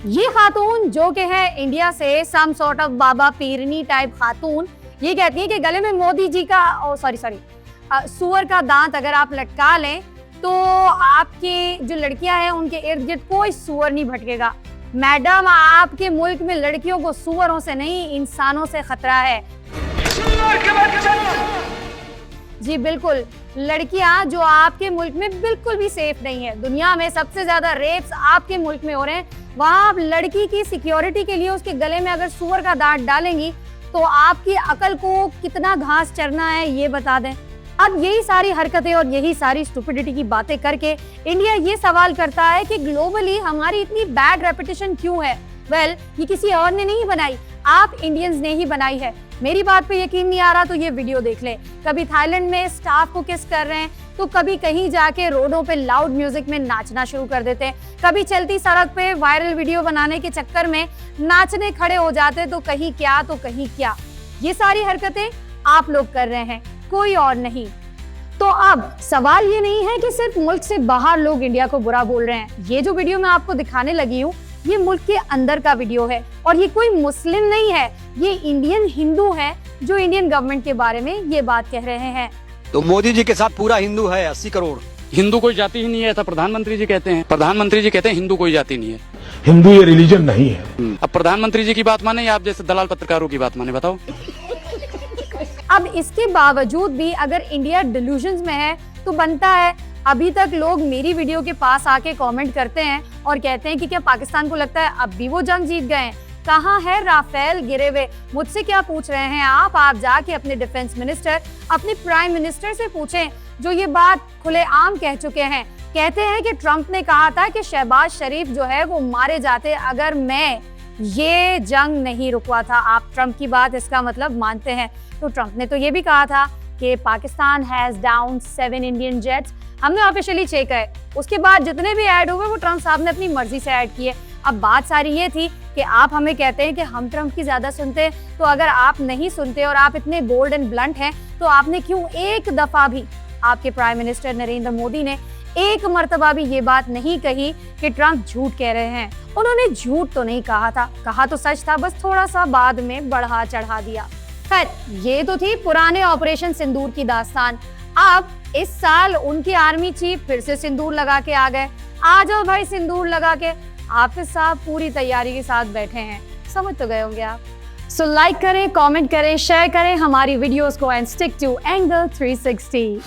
ये खातून जो कि है इंडिया से सम सॉर्ट ऑफ बाबा पीरनी टाइप खातून, ये कहती है कि गले में मोदी जी का सुअर का दांत अगर आप लटका लें तो आपकी जो लड़कियां हैं उनके इर्द गिर्द कोई सुअर नहीं भटकेगा। मैडम, आपके मुल्क में लड़कियों को सुअरों से नहीं इंसानों से खतरा है। जी बिल्कुल, लड़कियां जो आपके मुल्क में बिल्कुल भी सेफ नहीं है। दुनिया में सबसे ज्यादा रेप्स आपके मुल्क में हो रहे हैं। वहां आप लड़की की सिक्योरिटी के लिए उसके गले में अगर सुअर का दांत डालेंगी तो आपकी अकल को कितना घास चरना है ये बता दें। अब यही सारी हरकतें और यही सारी स्टुपिडिटी की बातें करके इंडिया ये सवाल करता है कि ग्लोबली हमारी इतनी बैड रेपुटेशन क्यों है। ये किसी और ने नहीं बनाई, आप इंडियंस ने ही बनाई है। मेरी बात पे यकीन नहीं आ रहा तो ये वीडियो देख लें। कभी थाईलैंड में स्टाफ को किस कर रहे हैं तो कभी कहीं जाके रोडों पे लाउड म्यूजिक में नाचना शुरू कर देते हैं, कभी चलती सड़क पे वायरल वीडियो बनाने के चक्कर में नाचने खड़े हो जाते तो कहीं क्या तो कहीं क्या। ये सारी हरकतें आप लोग कर रहे हैं, कोई और नहीं। तो अब सवाल ये नहीं है कि सिर्फ मुल्क से बाहर लोग इंडिया को बुरा बोल रहे हैं। ये जो वीडियो मैं आपको दिखाने लगी हूँ ये मुल्क के अंदर का वीडियो है और ये कोई मुस्लिम नहीं है, ये इंडियन हिंदू है जो इंडियन गवर्नमेंट के बारे में ये बात कह रहे हैं। तो मोदी जी के साथ पूरा हिंदू है, 80 करोड़। हिंदू कोई जाति ही नहीं है, ऐसा प्रधानमंत्री जी कहते हैं। प्रधानमंत्री जी कहते हैं हिंदू कोई जाति नहीं है। हिंदू ये रिलीजन नहीं है। अब प्रधानमंत्री जी की बात माने या आप जैसे दलाल पत्रकारों की बात माने, बताओ। अब इसके बावजूद भी अगर इंडिया डिल्यूजन्स में है तो बनता है, अभी तक लोग मेरी वीडियो के पास आके कमेंट करते हैं और कहते हैं कि क्या पाकिस्तान को लगता है अब भी वो जंग जीत गए हैं। कहाँ है राफेल गिरे हुए? मुझसे क्या पूछ रहे हैं आप जाके अपने डिफेंस मिनिस्टर, अपने प्राइम मिनिस्टर से पूछें जो ये बात खुलेआम कह चुके हैं। कहते हैं कि ट्रंप ने कहा था कि शहबाज शरीफ जो है वो मारे जाते अगर मैं ये जंग नहीं रुकवा था। आप ट्रंप की बात इसका मतलब मानते हैं। तो ट्रंप ने तो ये भी कहा था कि Pakistan has down 7 Indian jets. हमने ऑफिशियली चेक है, उसके बाद जितने भी ऐड हुए वो ट्रंप साहब ने अपनी मर्जी से ऐड किए। अब बात सारी ये थी कि आप हमें कहते हैं कि हम ट्रंप की ज्यादा सुनते हैं, तो अगर आप नहीं सुनते और आप इतने बोल्ड एंड ब्लंट हैं तो आपने क्यों एक दफा भी, आपके प्राइम मिनिस्टर नरेंद्र मोदी ने एक मर्तबा भी ये बात नहीं कही कि ट्रंप झूठ कह रहे हैं। उन्होंने झूठ तो नहीं कहा था, कहा तो सच था, बस थोड़ा सा बाद में बढ़ा चढ़ा दिया। खैर, ये तो थी पुराने ऑपरेशन सिंदूर की दास्तान। अब इस साल उनकी आर्मी चीफ फिर से सिंदूर लगा के आ गए। आ जाओ भाई सिंदूर लगा के। हाफिज साहब पूरी तैयारी के साथ बैठे हैं, समझ तो गए होंगे आप। सो लाइक करें, कमेंट करें, शेयर करें हमारी वीडियोस को एंड स्टिक टू एंगल 360।